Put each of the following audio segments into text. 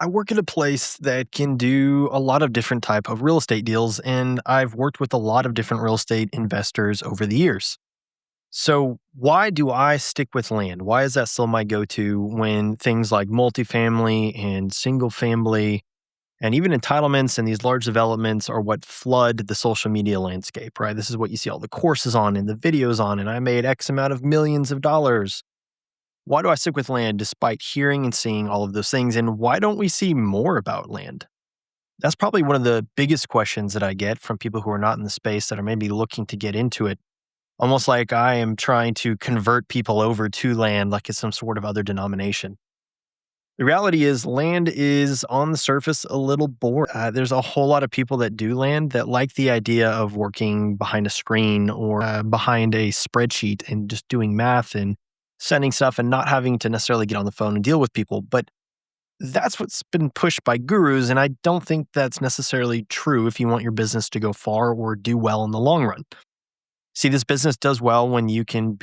I work at a place that can do a lot of different type of real estate deals, and I've worked with a lot of different real estate investors over the years. So why do I stick with land? Why is that still my go-to when things like multifamily and single family and even entitlements and these large developments are what flood the social media landscape, right? This is what you see all the courses on and the videos on, and I made X amount of millions of dollars. Why do I stick with land despite hearing and seeing all of those things? And why don't we see more about land? That's probably one of the biggest questions that I get from people who are not in the space that are maybe looking to get into it. Almost like I am trying to convert people over to land like it's some sort of other denomination. The reality is, land is on the surface a little boring. There's a whole lot of people that do land that like the idea of working behind a screen or behind a spreadsheet and just doing math and sending stuff and not having to necessarily get on the phone and deal with people. But that's what's been pushed by gurus. And I don't think that's necessarily true if you want your business to go far or do well in the long run. See, this business does well when you can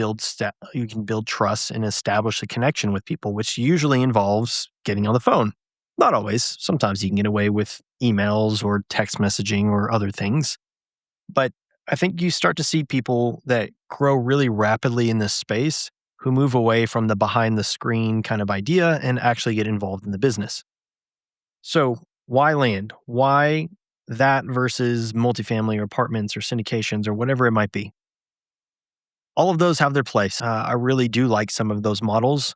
you can build trust and establish a connection with people, which usually involves getting on the phone. Not always. Sometimes you can get away with emails or text messaging or other things. But I think you start to see people that grow really rapidly in this space who move away from the behind the screen kind of idea and actually get involved in the business. So, why land? Why that versus multifamily or apartments or syndications or whatever it might be? All of those have their place. I really do like some of those models,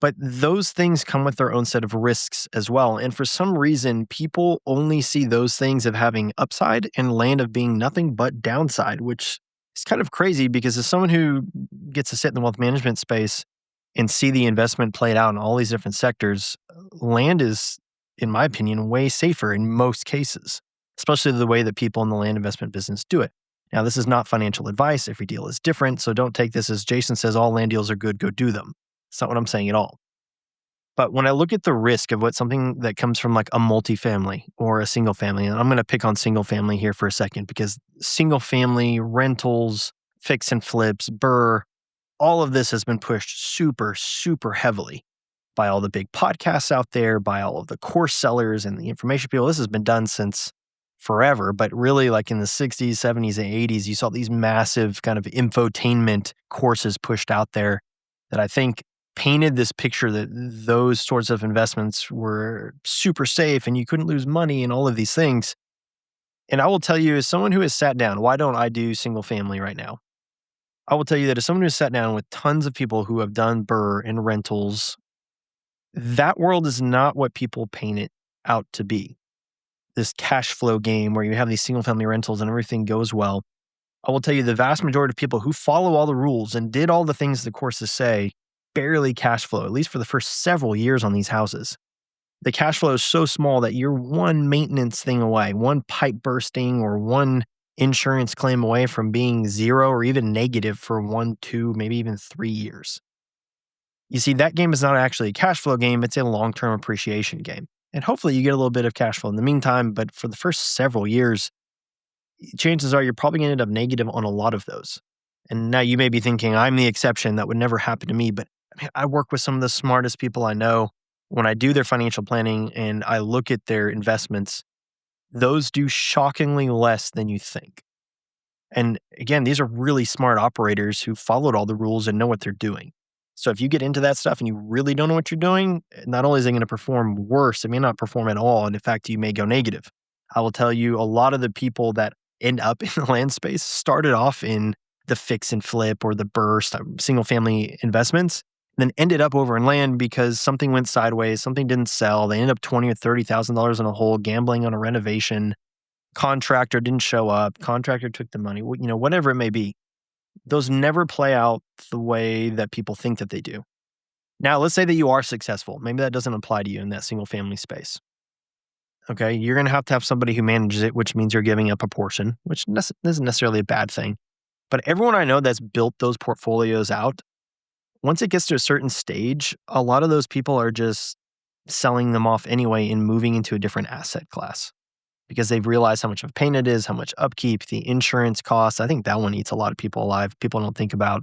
but those things come with their own set of risks as well. And for some reason, people only see those things of having upside and land of being nothing but downside, which is kind of crazy because as someone who gets to sit in the wealth management space and see the investment played out in all these different sectors, land is, in my opinion, way safer in most cases, especially the way that people in the land investment business do it. Now, this is not financial advice. Every deal is different. So don't take this as Jason says, all land deals are good, go do them. It's not what I'm saying at all. But when I look at the risk of what something that comes from like a multifamily or a single family, and I'm going to pick on single family here for a second because single family rentals, fix and flips, BRRRR, all of this has been pushed super, super heavily by all the big podcasts out there, by all of the course sellers and the information people. This has been done since forever, but really like in the 60s, 70s, and 80s, you saw these massive kind of infotainment courses pushed out there that I think painted this picture that those sorts of investments were super safe and you couldn't lose money and all of these things. And I will tell you, as someone who has sat down, why don't I do single family right now? I will tell you that as someone who's sat down with tons of people who have done BRRRR and rentals, that world is not what people paint it out to be. This cash flow game where you have these single family rentals and everything goes well. I will tell you the vast majority of people who follow all the rules and did all the things the courses say barely cash flow, at least for the first several years on these houses. The cash flow is so small that you're one maintenance thing away, one pipe bursting or one insurance claim away from being zero or even negative for 1, 2, maybe even 3 years. You see, that game is not actually a cash flow game, it's a long-term appreciation game. And hopefully you get a little bit of cash flow in the meantime, but for the first several years, chances are you're probably going to end up negative on a lot of those. And now you may be thinking, I'm the exception. That would never happen to me. But I mean, I work with some of the smartest people I know. When I do their financial planning and I look at their investments, those do shockingly less than you think. And again, these are really smart operators who followed all the rules and know what they're doing. So if you get into that stuff and you really don't know what you're doing, not only is it going to perform worse, it may not perform at all. And in fact, you may go negative. I will tell you a lot of the people that end up in the land space started off in the fix and flip or the burst single family investments, and then ended up over in land because something went sideways, something didn't sell. They ended up $20,000 or $30,000 in a hole, gambling on a renovation. Contractor didn't show up. Contractor took the money. Whatever it may be. Those never play out the way that people think that they do. Now, let's say that you are successful. Maybe that doesn't apply to you in that single family space. Okay, you're going to have somebody who manages it, which means you're giving up a portion, which isn't necessarily a bad thing. But everyone I know that's built those portfolios out, once it gets to a certain stage, a lot of those people are just selling them off anyway and moving into a different asset class because they've realized how much of a pain it is, how much upkeep, the insurance costs. I think that one eats a lot of people alive. People don't think about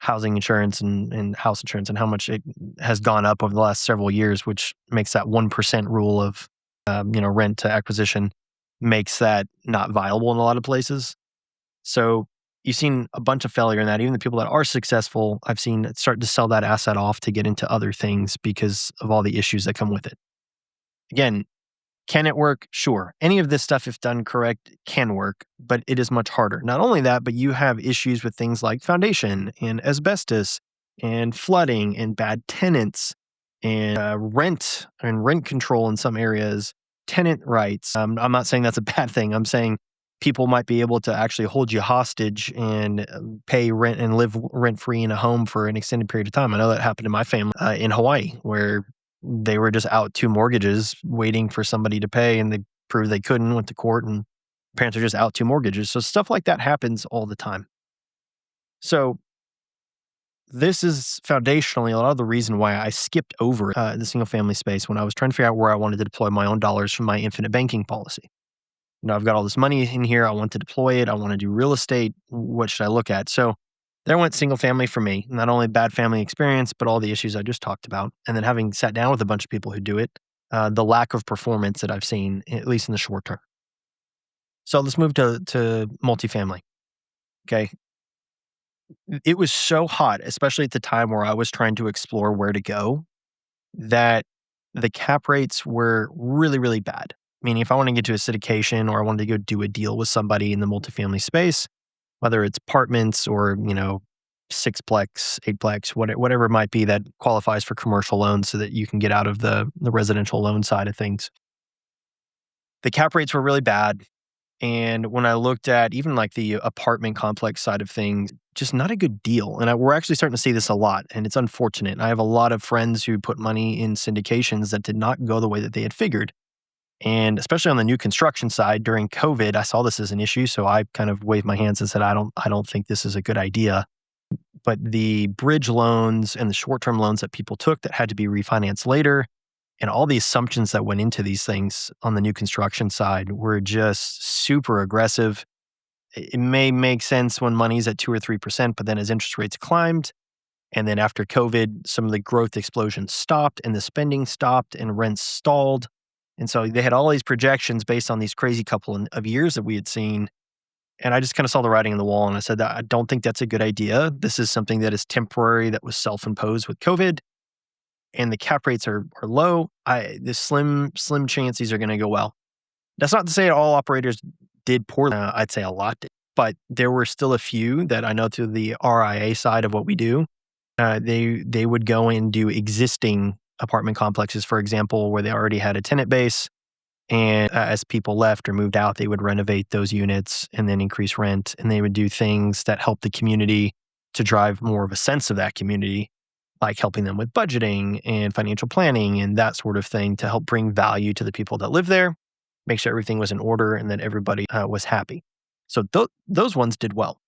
housing insurance and house insurance and how much it has gone up over the last several years, which makes that 1% rule of, rent to acquisition makes that not viable in a lot of places. So you've seen a bunch of failure in that. Even the people that are successful, I've seen start to sell that asset off to get into other things because of all the issues that come with it. Again, can it work? Sure. Any of this stuff, if done correct, can work, but it is much harder. Not only that, but you have issues with things like foundation and asbestos and flooding and bad tenants and rent control in some areas, tenant rights. I'm not saying that's a bad thing. I'm saying people might be able to actually hold you hostage and pay rent and live rent free in a home for an extended period of time. I know that happened in my family in Hawaii, where they were just out 2 mortgages waiting for somebody to pay, and they proved they couldn't, went to court, and parents are just out 2 mortgages. So stuff like that happens all the time. So this is foundationally a lot of the reason why I skipped over the single family space when I was trying to figure out where I wanted to deploy my own dollars from my infinite banking policy. I've got all this money in here. I want to deploy it. I want to do real estate. What should I look at? So there went single family for me. Not only bad family experience, but all the issues I just talked about. And then having sat down with a bunch of people who do it, the lack of performance that I've seen, at least in the short term. So let's move to multifamily. Okay. It was so hot, especially at the time where I was trying to explore where to go, that the cap rates were really, really bad. Meaning, if I want to get to a syndication or I wanted to go do a deal with somebody in the multifamily space, whether it's apartments or, sixplex, eightplex, whatever it might be that qualifies for commercial loans so that you can get out of the residential loan side of things. The cap rates were really bad. And when I looked at even like the apartment complex side of things, just not a good deal. And we're actually starting to see this a lot. And it's unfortunate. I have a lot of friends who put money in syndications that did not go the way that they had figured. And especially on the new construction side during COVID, I saw this as an issue. So I kind of waved my hands and said, I don't think this is a good idea. But the bridge loans and the short-term loans that people took that had to be refinanced later, and all the assumptions that went into these things on the new construction side were just super aggressive. It may make sense when money's at 2 or 3%, but then as interest rates climbed, and then after COVID, some of the growth explosion stopped and the spending stopped and rents stalled. And so they had all these projections based on these crazy couple of years that we had seen. And I just kind of saw the writing on the wall and I said, I don't think that's a good idea. This is something that is temporary, that was self-imposed with COVID, and the cap rates are low. The slim chance these are going to go well. That's not to say all operators did poorly. I'd say a lot did, but there were still a few that I know to the RIA side of what we do. They would go and do existing apartment complexes, for example, where they already had a tenant base. And as people left or moved out, they would renovate those units and then increase rent. And they would do things that help the community to drive more of a sense of that community, like helping them with budgeting and financial planning and that sort of thing to help bring value to the people that live there, make sure everything was in order and that everybody was happy. So those ones did well.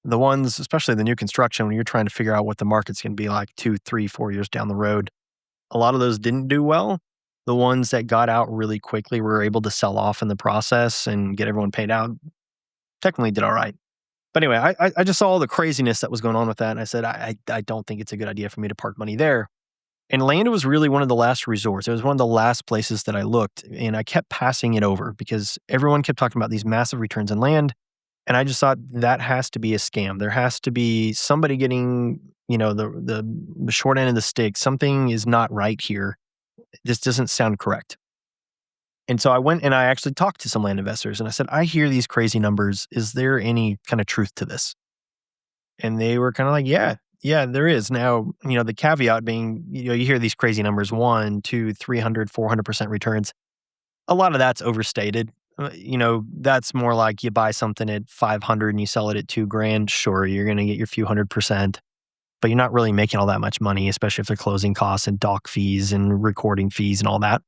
The ones, especially the new construction, when you're trying to figure out what the market's going to be like 2, 3, 4 years down the road, a lot of those didn't do well. The ones that got out really quickly were able to sell off in the process and get everyone paid out. Technically did all right. But anyway, I just saw all the craziness that was going on with that. And I said, I don't think it's a good idea for me to park money there. And land was really one of the last resorts. It was one of the last places that I looked. And I kept passing it over because everyone kept talking about these massive returns in land. And I just thought that has to be a scam. There has to be somebody getting, the short end of the stick. Something is not right here. This doesn't sound correct. And so I went and I actually talked to some land investors and I said, I hear these crazy numbers. Is there any kind of truth to this? And they were kind of like, yeah, there is. Now, the caveat being, you hear these crazy numbers, 1, 2, 300, 400% returns. A lot of that's overstated. That's more like you buy something at 500 and you sell it at $2,000. Sure, you're going to get your few 100%, but you're not really making all that much money, especially if they're closing costs and doc fees and recording fees and all that.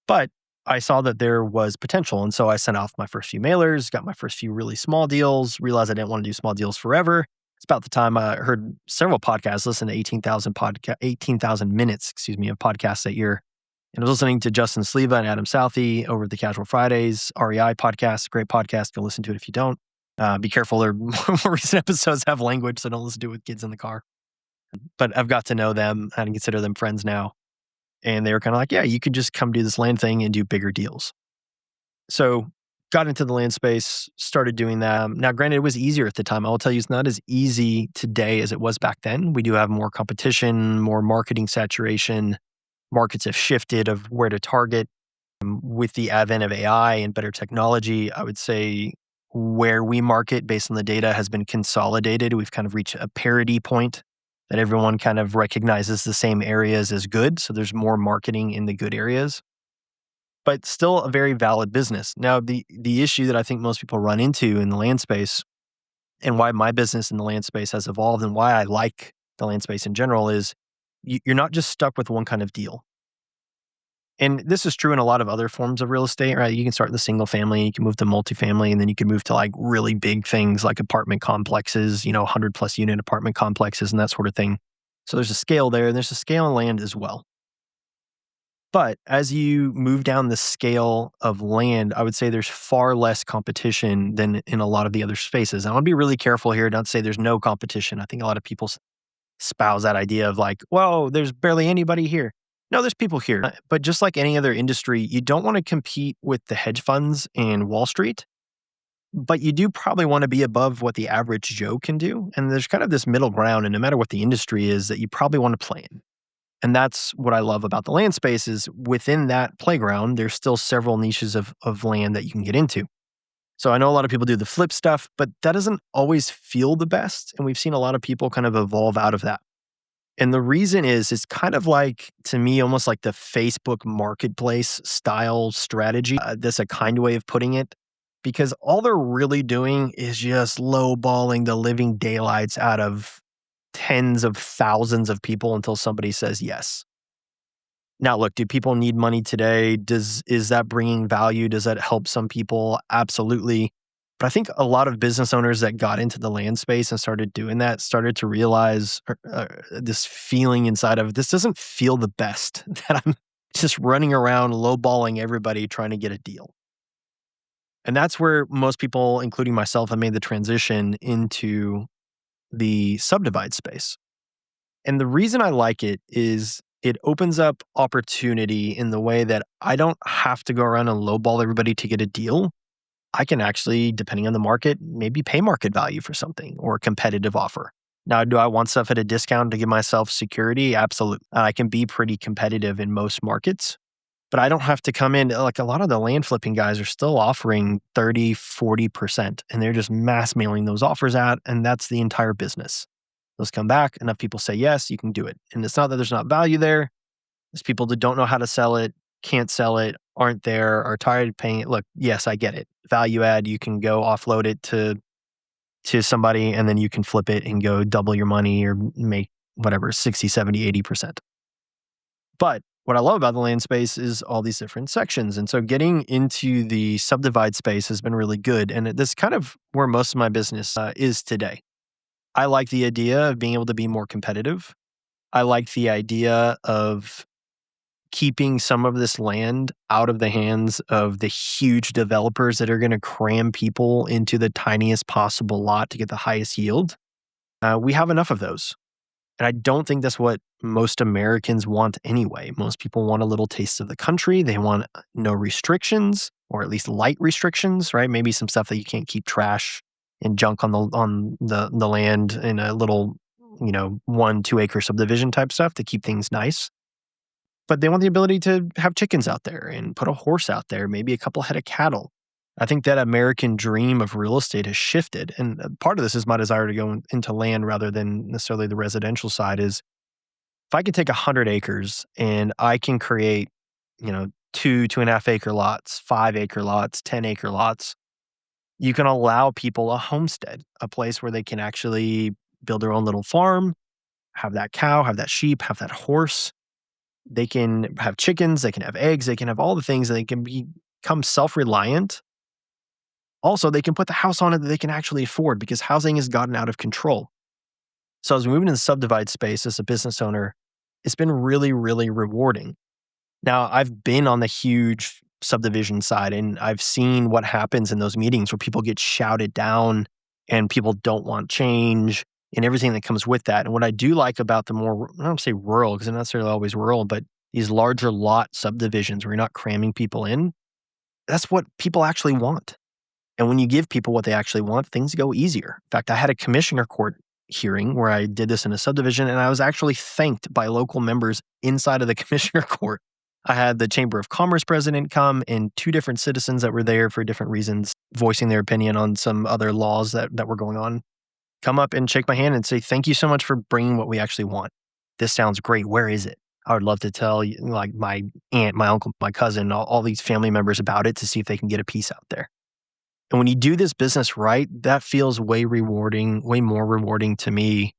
But I saw that there was potential. And so I sent off my first few mailers, got my first few really small deals, realized I didn't want to do small deals forever. It's about the time I heard several podcasts, listened to 18,000 minutes, of podcasts that year. And I was listening to Justin Sleva and Adam Southey over at the Casual Fridays, REI podcast, great podcast. Go listen to it if you don't. Be careful, their more recent episodes have language, so don't listen to it with kids in the car. But I've got to know them and consider them friends now. And they were kind of like, yeah, you could just come do this land thing and do bigger deals. So got into the land space, started doing that. Now, granted, it was easier at the time. I will tell you, it's not as easy today as it was back then. We do have more competition, more marketing saturation. Markets have shifted of where to target. With the advent of AI and better technology, I would say where we market based on the data has been consolidated. We've kind of reached a parity point that everyone kind of recognizes the same areas as good. So there's more marketing in the good areas, but still a very valid business. Now, the issue that I think most people run into in the land space and why my business in the land space has evolved and why I like the land space in general is you're not just stuck with one kind of deal. And this is true in a lot of other forms of real estate, right? You can start in the single family, you can move to multifamily, and then you can move to like really big things like apartment complexes, 100 plus unit apartment complexes and that sort of thing. So there's a scale there, and there's a scale in land as well. But as you move down the scale of land, I would say there's far less competition than in a lot of the other spaces. I want to be really careful here not to say there's no competition. I think a lot of people espouse that idea of like, whoa, there's barely anybody here. No, there's people here. But just like any other industry, you don't want to compete with the hedge funds and Wall Street, but you do probably want to be above what the average Joe can do. And there's kind of this middle ground, and no matter what the industry is, that you probably want to play in. And that's what I love about the land space is within that playground, there's still several niches of land that you can get into. So I know a lot of people do the flip stuff, but that doesn't always feel the best. And we've seen a lot of people kind of evolve out of that. And the reason is it's kind of like, to me, almost like the Facebook marketplace style strategy. That's a kind way of putting it, because all they're really doing is just lowballing the living daylights out of tens of thousands of people until somebody says yes. Now, look, do people need money today? Is that bringing value? Does that help some people? Absolutely. But I think a lot of business owners that got into the land space and started doing that started to realize this feeling inside of this doesn't feel the best, that I'm just running around lowballing everybody trying to get a deal. And that's where most people, including myself, have made the transition into the Subdivide space. And the reason I like it is it opens up opportunity in the way that I don't have to go around and lowball everybody to get a deal. I can actually, depending on the market, maybe pay market value for something or a competitive offer. Now, do I want stuff at a discount to give myself security? Absolutely. I can be pretty competitive in most markets, but I don't have to come in. Like a lot of the land flipping guys are still offering 30, 40%, and they're just mass mailing those offers out. And that's the entire business. Those come back, enough people say yes, you can do it. And it's not that there's not value there. There's people that don't know how to sell it, can't sell it, aren't there, are tired of paying it. Look, yes, I get it. Value add, you can go offload it to somebody, and then you can flip it and go double your money or make whatever, 60, 70, 80%. But what I love about the land space is all these different sections. And so getting into the Subdivide space has been really good. And this is kind of where most of my business is today. I like the idea of being able to be more competitive. I like the idea of keeping some of this land out of the hands of the huge developers that are going to cram people into the tiniest possible lot to get the highest yield. We have enough of those. And I don't think that's what most Americans want anyway. Most people want a little taste of the country. They want no restrictions, or at least light restrictions, right? Maybe some stuff that you can't keep trash and junk on the land in a little, 1-2 acre subdivision type stuff to keep things nice. But they want the ability to have chickens out there and put a horse out there, maybe a couple head of cattle. I think that American dream of real estate has shifted. And part of this is my desire to go into land rather than necessarily the residential side is if I could take 100 acres and I can create, 2.5 acre lots, 5 acre lots, 10 acre lots, you can allow people a homestead, a place where they can actually build their own little farm, have that cow, have that sheep, have that horse. They can have chickens, they can have eggs, they can have all the things, and they can become self-reliant. Also, they can put the house on it that they can actually afford because housing has gotten out of control. So as we move into the Subdivide space as a business owner, it's been really, really rewarding. Now, I've been on the huge subdivision side, and I've seen what happens in those meetings where people get shouted down and people don't want change and everything that comes with that. And what I do like about the more, I don't say rural because they're not necessarily always rural, but these larger lot subdivisions where you're not cramming people in, that's what people actually want. And when you give people what they actually want, things go easier. In fact, I had a commissioner court hearing where I did this in a subdivision, and I was actually thanked by local members inside of the commissioner court. I had the Chamber of Commerce president come and two different citizens that were there for different reasons, voicing their opinion on some other laws that were going on, come up and shake my hand and say, "Thank you so much for bringing what we actually want. This sounds great. Where is it?" I would love to tell you, like my aunt, my uncle, my cousin, all these family members about it to see if they can get a piece out there. And when you do this business right, that feels way rewarding, way more rewarding to me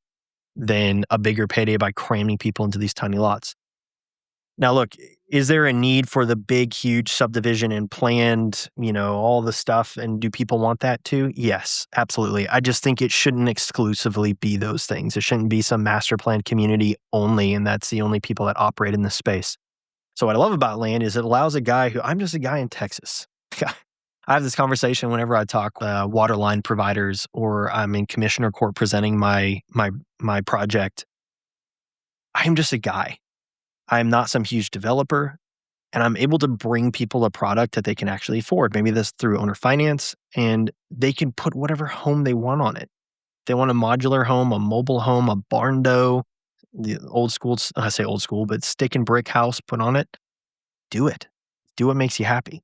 than a bigger payday by cramming people into these tiny lots. Now, look, is there a need for the big, huge subdivision and planned, all the stuff? And do people want that too? Yes, absolutely. I just think it shouldn't exclusively be those things. It shouldn't be some master plan community only, and that's the only people that operate in this space. So what I love about land is it allows a guy I'm just a guy in Texas. I have this conversation whenever I talk water line providers or I'm in commissioner court presenting my project. I'm just a guy. I'm not some huge developer, and I'm able to bring people a product that they can actually afford. Maybe that's through owner finance, and they can put whatever home they want on it. If they want a modular home, a mobile home, a barn dough, the old school, I say old school, but stick and brick house put on it, do it. Do what makes you happy.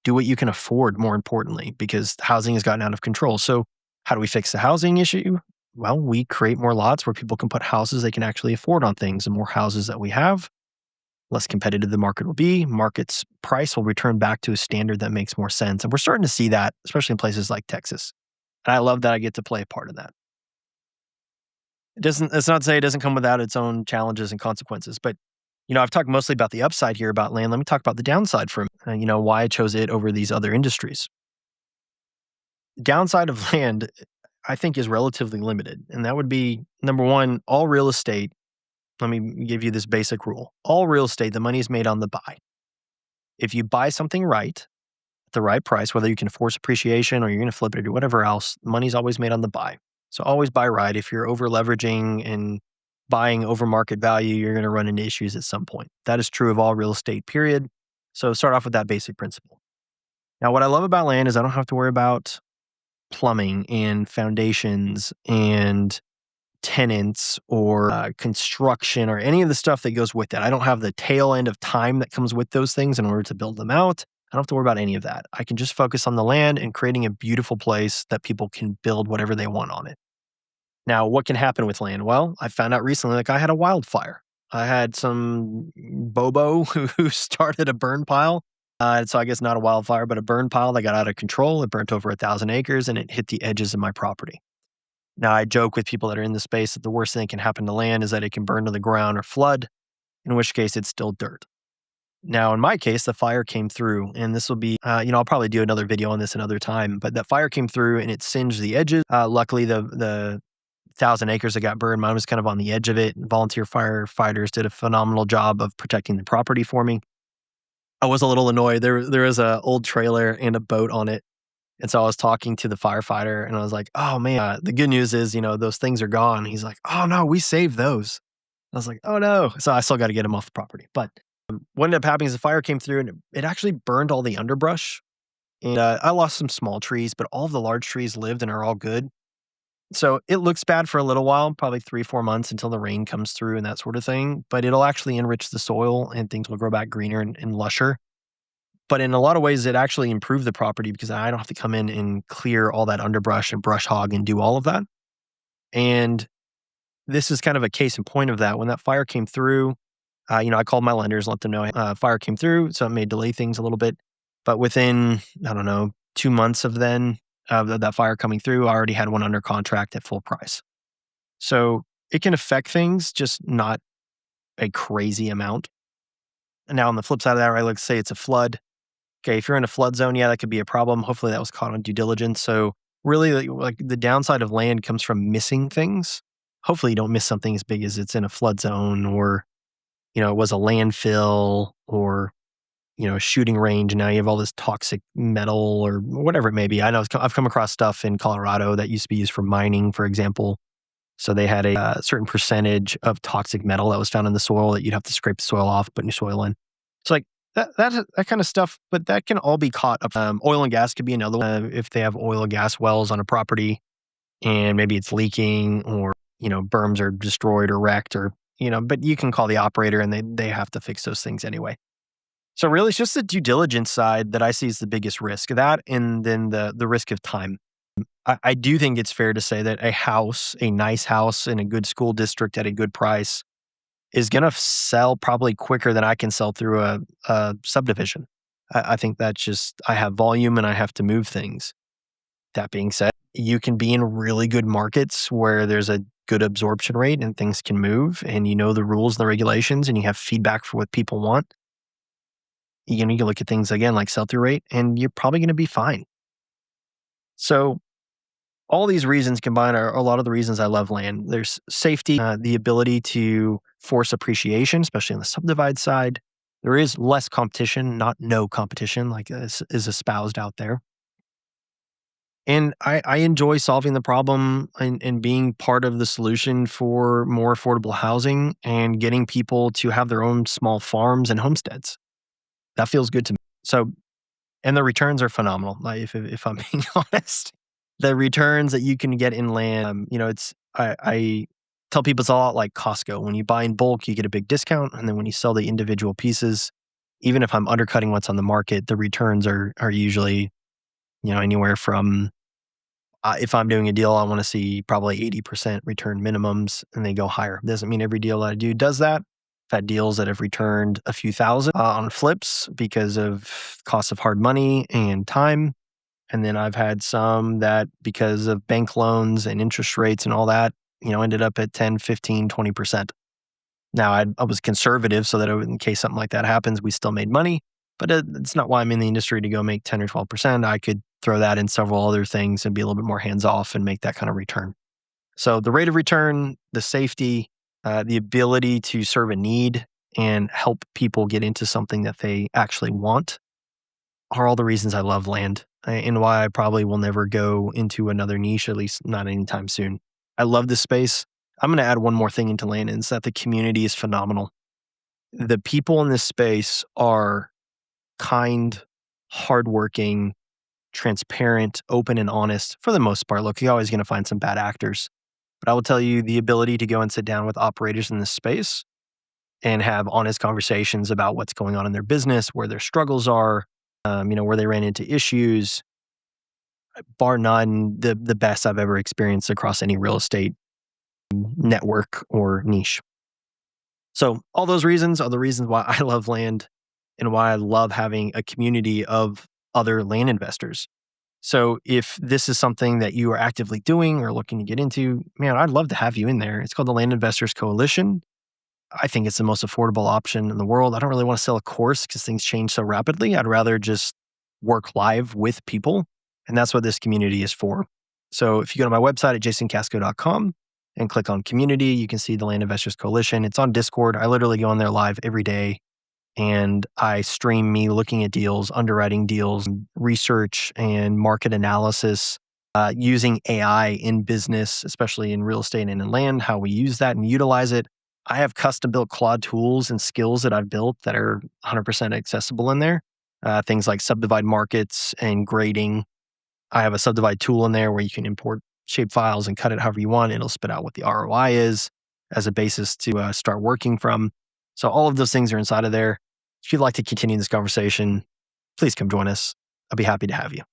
Do what you can afford, more importantly, because housing has gotten out of control. So how do we fix the housing issue? Well, we create more lots where people can put houses they can actually afford on things. The more houses that we have, less competitive the market will be. Market's price will return back to a standard that makes more sense. And we're starting to see that, especially in places like Texas. And I love that I get to play a part in that. It's not to say it doesn't come without its own challenges and consequences, but I've talked mostly about the upside here about land. Let me talk about the downside for why I chose it over these other industries. Downside of land, I think, is relatively limited. And that would be number one, all real estate. Let me give you this basic rule. All real estate, the money is made on the buy. If you buy something right, at the right price, whether you can force appreciation or you're going to flip it or whatever else, money's always made on the buy. So always buy right. If you're over leveraging and buying over market value, you're going to run into issues at some point. That is true of all real estate, period. So start off with that basic principle. Now, what I love about land is I don't have to worry about plumbing and foundations and tenants or construction or any of the stuff that goes with that. I don't have the tail end of time that comes with those things in order to build them out. I don't have to worry about any of that. I can just focus on the land and creating a beautiful place that people can build whatever they want on it. Now, what can happen with land? Well, I found out recently, I had a wildfire. I had some Bobo who started a burn pile. So I guess not a wildfire, but a burn pile that got out of control. It burnt over 1,000 acres and it hit the edges of my property. Now, I joke with people that are in the space that the worst thing that can happen to land is that it can burn to the ground or flood, in which case it's still dirt. Now, in my case, the fire came through, and this will be, I'll probably do another video on this another time, but that fire came through and it singed the edges. Luckily, the 1,000 acres that got burned, mine was kind of on the edge of it. Volunteer firefighters did a phenomenal job of protecting the property for me. I was a little annoyed. There was an old trailer and a boat on it. And so I was talking to the firefighter and I was like, "Oh man, the good news is, those things are gone." He's like, "Oh no, we saved those." I was like, "Oh no." So I still got to get him off the property. But what ended up happening is the fire came through and it actually burned all the underbrush. And I lost some small trees, but all of the large trees lived and are all good. So it looks bad for a little while, probably 3-4 months until the rain comes through and that sort of thing. But it'll actually enrich the soil and things will grow back greener and lusher. But in a lot of ways, it actually improved the property because I don't have to come in and clear all that underbrush and brush hog and do all of that. And this is kind of a case in point of that. When that fire came through, I called my lenders, let them know fire came through, so it may delay things a little bit. But within, I don't know, 2 months of that fire coming through, I already had one under contract at full price. So it can affect things, just not a crazy amount. And now on the flip side of that, right, let's say it's a flood. Okay, if you're in a flood zone, yeah, that could be a problem. Hopefully that was caught on due diligence. So really, like the downside of land comes from missing things. Hopefully you don't miss something as big as it's in a flood zone or, it was a landfill or a shooting range. And now you have all this toxic metal or whatever it may be. I know I've come across stuff in Colorado that used to be used for mining, for example. So they had a certain percentage of toxic metal that was found in the soil that you'd have to scrape the soil off, put new soil in. It's like that kind of stuff, but that can all be caught up. Oil and gas could be another one. If they have oil and gas wells on a property and maybe it's leaking or, berms are destroyed or wrecked or, but you can call the operator and they have to fix those things anyway. So really it's just the due diligence side that I see as the biggest risk. That and then the risk of time. I do think it's fair to say that a nice house in a good school district at a good price is going to sell probably quicker than I can sell through a subdivision. I think that's just, I have volume and I have to move things. That being said, you can be in really good markets where there's a good absorption rate and things can move and you know the rules and the regulations and you have feedback for what people want. You can look at things again like sell through rate and you're probably going to be fine. So all these reasons combined are a lot of the reasons I love land. There's safety, the ability to force appreciation, especially on the Subdivide side. There is less competition, not no competition like is espoused out there. And I enjoy solving the problem and being part of the solution for more affordable housing and getting people to have their own small farms and homesteads. That feels good to me. So, and the returns are phenomenal. Like if I'm being honest, the returns that you can get in land, I tell people it's a lot like Costco. When you buy in bulk, you get a big discount, and then when you sell the individual pieces, even if I'm undercutting what's on the market, the returns are usually anywhere from if I'm doing a deal, I want to see probably 80% return minimums, and they go higher. Doesn't mean every deal that I do does that. I've had deals that have returned a few thousand on flips because of cost of hard money and time. And then I've had some that because of bank loans and interest rates and all that, ended up at 10, 15, 20%. Now I was conservative so that in case something like that happens, we still made money, but it's not why I'm in the industry to go make 10 or 12%. I could throw that in several other things and be a little bit more hands off and make that kind of return. So the rate of return, the safety, the ability to serve a need and help people get into something that they actually want are all the reasons I love land and why I probably will never go into another niche, at least not anytime soon. I love this space. I'm going to add one more thing into land, and it's that the community is phenomenal. The people in this space are kind, hardworking, transparent, open, and honest for the most part. Look, you're always going to find some bad actors, but I will tell you the ability to go and sit down with operators in this space and have honest conversations about what's going on in their business, where their struggles are, where they ran into issues, bar none, the best I've ever experienced across any real estate network or niche. So all those reasons are the reasons why I love land and why I love having a community of other land investors. So if this is something that you are actively doing or looking to get into, man, I'd love to have you in there. It's called the Land Investors Coalition. I think it's the most affordable option in the world. I don't really want to sell a course because things change so rapidly. I'd rather just work live with people. And that's what this community is for. So if you go to my website at jasoncasco.com and click on community, you can see the Land Investors Coalition. It's on Discord. I literally go on there live every day and I stream me looking at deals, underwriting deals, research and market analysis, using AI in business, especially in real estate and in land, how we use that and utilize it. I have custom built Claude tools and skills that I've built that are 100% accessible in there. Things like Subdivide markets and grading. I have a Subdivide tool in there where you can import shape files and cut it however you want. It'll spit out what the ROI is as a basis to start working from. So all of those things are inside of there. If you'd like to continue this conversation, please come join us. I'll be happy to have you.